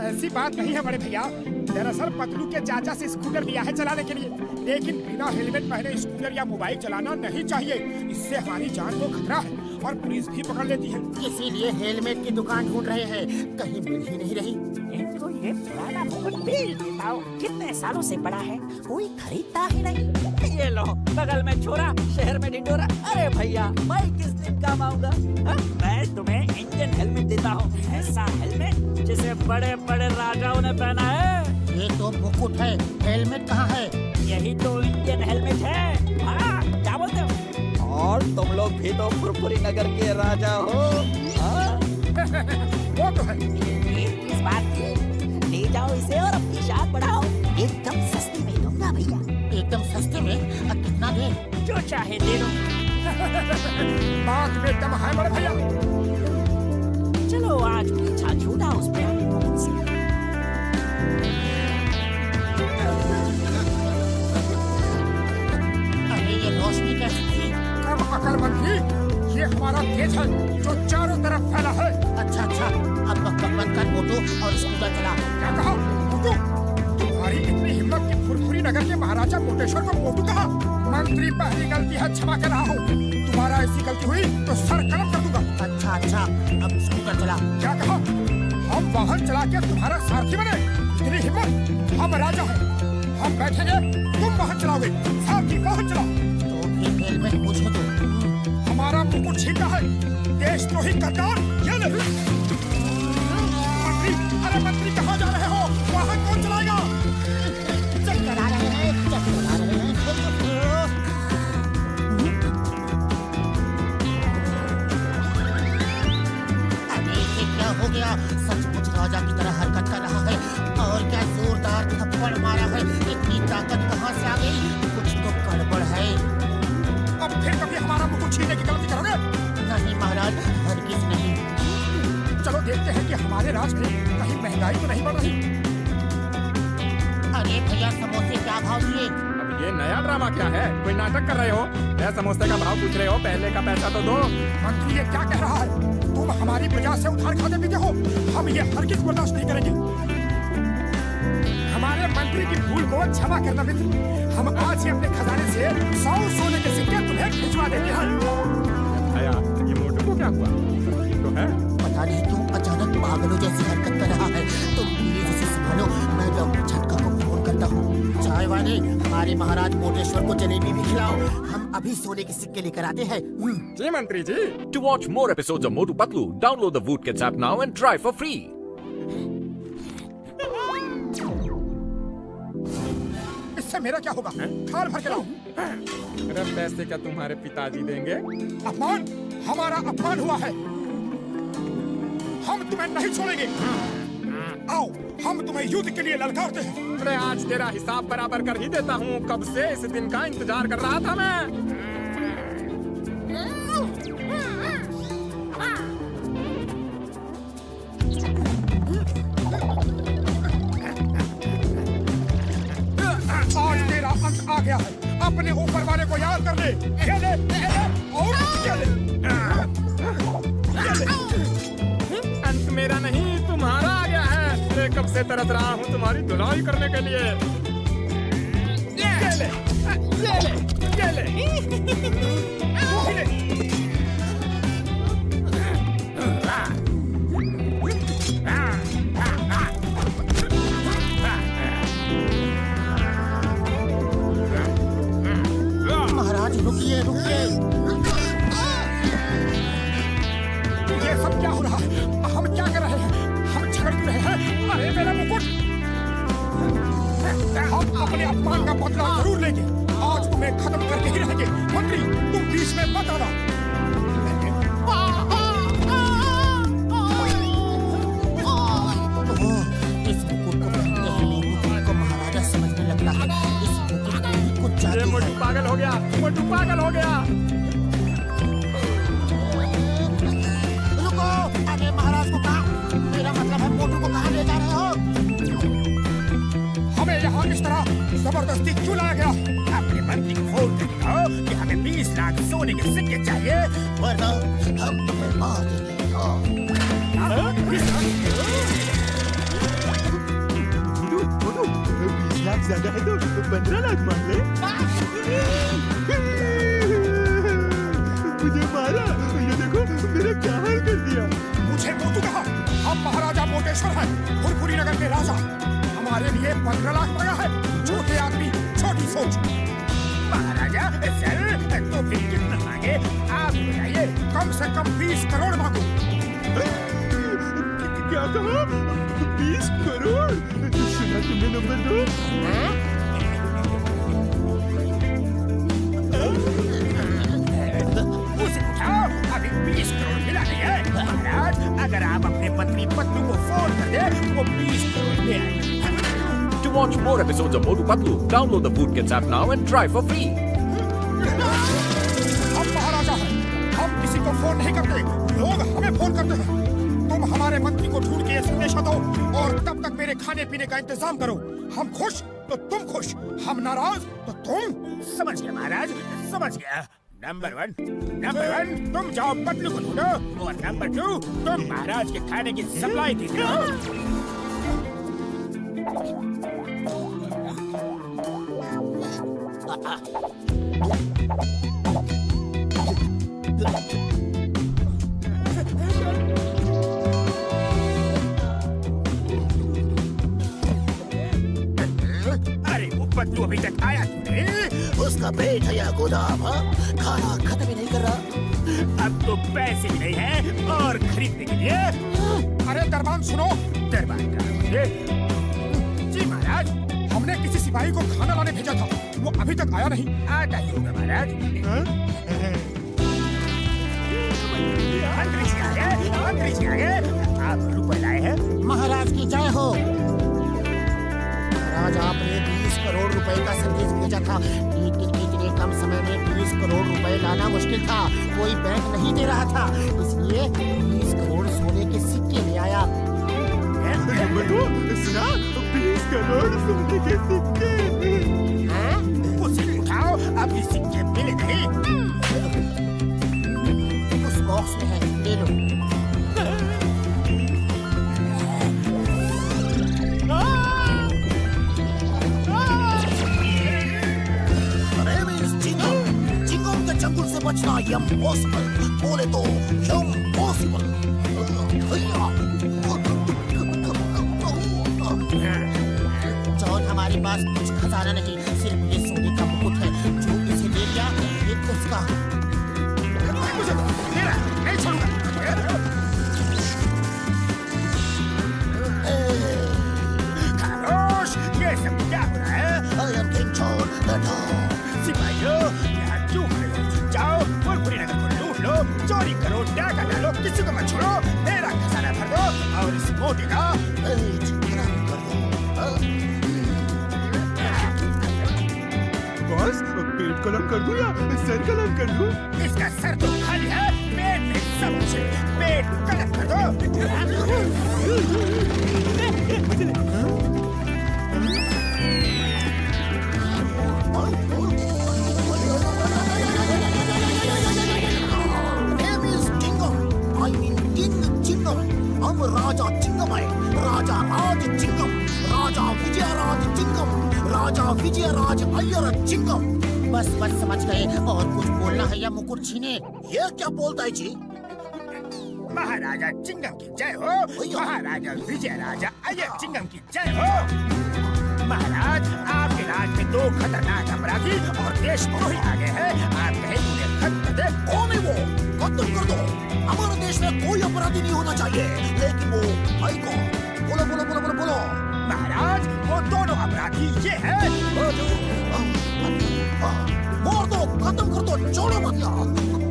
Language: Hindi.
ऐसी बात नहीं है बड़े भैया। दरअसल पतलू के चाचा से स्कूटर लिया है चलाने के लिए, लेकिन बिना हेलमेट पहने स्कूटर या मोबाइल चलाना नहीं चाहिए। इससे हमारी जान को खतरा है और पुलिस भी पकड़ लेती है। इसीलिए हेलमेट की दुकान ढूंढ रहे हैं, कहीं मिल ही नहीं रही। इनको ये पुराना मुकुट बेच देता हूँ, कितने सालों से पड़ा है, कोई खरीदता ही नहीं। ये लो, बगल में छोरा, शहर में ढिंढोरा। अरे भैया, मैं किस दिन काम आऊंगा? मैं तुम्हें इंडियन हेलमेट देता हूँ, ऐसा हेलमेट जिसे बड़े बड़े राजाओं ने पहना है। ये तो मुकुट है, हेलमेट कहाँ है? यही तो इंडियन हेलमेट है। हाँ, क्या बोलते हो? और तुम लोग भी तो फुरफुरी नगर के राजा हो। वो तो है। इस बात की, ले जाओ इसे और अपनी शान बढ़ाओ। एकदम सस्ती में दूंगा भैया। एकदम सस्ते में? कितना दे? जो चाहे दे दो। बात में दम है बड़े भैया। चलो आज पीछा छूटा उस पे। अरे ये रोशनी कैसी थी? कब अकल मंत्री, ये हमारा तेज है जो चारों तरफ फैला है। अच्छा अच्छा, अब वक्त बंद कर मोटू और स्कूटर चला। क्या कहा मोटू? तुम्हारी इतनी हिम्मत कि फुरफुरी नगर के महाराजा मोटेश्वर को मोटू कहा? मंत्री पहली गलती है, क्षमा कर रहा हूँ। तुम्हारा ऐसी गलती हुई तो सर कलम कर दूंगा। अच्छा अच्छा, अब स्कूटर चला। क्या कहा? हम वाहन चला के तुम्हारा सारथी बने? इतनी हिम्मत? हम राजा हैं, हम बैठेंगे, तुम वाहन चलाओगे। सारथी वाहन चला। तो फिर हेलमेट मुझे दो। हमारा मुकुट छीनना है, देशद्रोही गद्दार। ये नहीं। मंत्री, अरे मंत्री कहाँ जा रहे हो? वाहन कौन चलाएगा? चक्कर आ रहे हैं, चक्कर आ रहे हैं। अरे ये क्या हो गया? सचमुच राजा की तरह हरकत कर रहा है और क्या जोरदार थप्पड़ मारा है। इतनी ताकत कहाँ से आ गई? कुछ तो गड़बड़ है। अब फिर कभी हमारा मुकुट छीनने की गलती करोगे? नहीं महाराज, हरगिज नहीं। चलो देखते हैं कि हमारे राज में कहीं महंगाई तो नहीं बढ़ रही। अरे भैया, समोसे क्या भाव दिए? अब ये नया ड्रामा क्या है? कोई नाटक कर रहे हो? या समोसे का भाव पूछ रहे हो? पहले का पैसा तो दो। मंत्री ये क्या कह रहा है? तुम हमारी प्रजा से उधार खाते पीते हो। हम ये हरगिज बर्दाश्त नहीं करेंगे। हमारे मंत्री की भूल को क्षमा करना मित्र। हम आज ही अपने खजाने से 100 सोने के सिक्के तुम्हें भिजवा देते हैं। भैया, ये मोटू को क्या हुआ? ये तो है। पता नहीं क्यों अचानक पागलों जैसी हरकत कर रहा है। तुम प्लीज इसे संभालो, मैं डॉक्टर झटका को फोन करता हूँ। चाय वाले, हमारे महाराज मोटेश्वर को जलेबी भी खिलाओ। हम अभी सोने के सिक्के लेकर आते हैं। जी मंत्री जी। To watch more episodes of Motu Patlu, download the Voot Kids app now and try for free. इससे मेरा क्या होगा? थाल भर के लाओ। अरे पैसे क्या तुम्हारे पिताजी देंगे? अपमान, हमारा अपमान हुआ है। हम तुम्हें नहीं छोड़ेंगे। आओ, हम तुम्हें युद्ध के लिए ललकारते हैं। अरे आज तेरा हिसाब बराबर कर ही देता हूँ। कब से इस दिन का इंतजार कर रहा था मैं। आज तेरा अंत आ गया है। अपने ऊपर वाले को याद कर ले। ये ले, ये ले, और ये ले। ये ले। अंत मेरा नहीं तुम्हारा आ गया है। मैं कब से तरस रहा हूँ तुम्हारी धुलाई करने के लिए। ये ले, ये ले, ये ले। ये ले। महाराज रुकिए रुकिए। ये सब क्या हो रहा है? हम क्या कर रहे हैं? हम झगड़ रहे हैं। अरे मेरा मुकुट! हम अपने अपमान का बदला जरूर लेंगे। आज तुम्हें खत्म करके ही रहेंगे। मंत्री, तुम बीच में मत आना। इस मुकुट को पहनते ही मोटू को महाराजा समझने लगता है। इस मुकुट में ही कुछ ये जादू मोटू है। पागल हो गया। मोटू पागल हो गया। रुको, अरे महाराज को कहा, मेरा मतलब है मोटू को कहाँ ले जा रहे हो? हमें यहाँ इस तरह जबरदस्ती क्यों लाया गया? अपने मंत्री को फोन करके कहो कि हमें 20 लाख सोने के सिक्के चाहिए, वरना हम तुम्हें मार देंगे। ज्यादा है तो 15 लाख मांग ले। मुझे मारा, ये देखो मेरा क्या हाल कर दिया। मुझे मोटू कहा, हम महाराजा मोटेश्वर हैं, फुरफुरी नगर के राजा। हमारे लिए 15 लाख मांगा है। छोटे आदमी, छोटी सोच। महाराजा सर, तो फिर कितना मांगे आप बताइए। कम से कम 20 करोड़ मांगो। क्या कहा? 20 करोड़? सुना तुमने नंबर 2? उसे उठाओ, अभी 20 करोड़ मिला नहीं है। महाराज, अगर आप अपने पत्नी पत्लू को फोन कर दे, वो 20 करोड़ ले आएगी। To watch more episodes of Motu Patlu, download the Voot Kids app now and try for free. हम महाराजा हैं, हम किसी को फोन नहीं करते, लोग हमें फोन करते हैं। तुम हमारे मंत्री को ढूंढ के ये संदेशा दो और तब तक मेरे खाने पीने का इंतजाम करो। हम खुश तो तुम खुश, हम नाराज तो तुम। समझ गया महाराज, समझ गया। नंबर 1 तुम जाओ पतलू को ढूंढो और नंबर 2 तुम महाराज के खाने की सप्लाई दे दो। अरे वो पतलू अभी तक आया नहीं। उसका पेट है या गोदाम, हाँ? खाना खत्म ही नहीं कर रहा। अब तो पैसे भी नहीं है और खरीदने के लिए। अरे दरबान सुनो, दरबान का जी महाराज, हमने किसी सिपाही को खाना लाने भेजा था, वो अभी तक आया नहीं। आता ही होगा महाराज। मंत्री जी आ गए, मंत्री जी आ गए। आप रुपए लाए हैं? महाराज की जय हो। महाराज, आपने 20 करोड़ रुपए का संदेश भेजा था, लेकिन इतने कम समय में 20 करोड़ रुपए लाना मुश्किल था। कोई बैंक नहीं दे रहा था, इसलिए 20 करोड़ सोने के सिक्के ले आया। नंबर 2 सुना? 20 करोड़ सोने के सिक्के। उसे उठाओ, अभी सिक्के मिले नहीं। उस बॉक्स में है, ले लो। चिंगम के जंगल से बचना इम्पॉसिबल, बोले तो इम्पॉसिबल। जॉन, हमारे पास कुछ खजाना नहीं, सिर्फ ये सोने का मुकुट है। जो इसे ले लिया, ये उसका। मुझे मेरा नहीं छोड़ूंगा। खामोश, ये सब क्या हो रहा है? I am King John the Dog। सिपाहियों, यहाँ चूक रहे हो। जाओ, फुरफुरी नगर को लूट लो, चोरी करो, डाका डालो, किसी को मत छोड़ो। मेरा खजाना भर दो और इस मोटी का बॉस, पेट कलम कर दूं या सर कलम कर दूं? इसका सर तो खाली है, पेट में सब कुछ है। पेट कलम कर दो। Name is Chingam. I mean King Chingam. हम राजा चिंगम है, राजा राज चिंगम, राजा विजयराज चिंगम, राजा विजयराज अय्यर चिंगम। बस बस समझ गए। और कुछ बोलना है या मुकुट छीने? ये क्या बोलता है जी? महाराजा चिंगम की जय हो। महाराजा विजयराजा अय्यर चिंगम की जय हो। महाराज, आपके राज में 2 खतरनाक अपराधी और देशद्रोही आ गए हैं। आप कहें उन्हें खत्म कर दे। कौन है वो? खत्म कर दो। हमारे देश में कोई अपराधी नहीं होना चाहिए, लेकिन वो भाई कौन? बोलो बोलो बोलो बोलो बोलो। महाराज, वो दोनों अपराधी ये है। मार दो, खत्म कर दो, छोड़ो मत यार।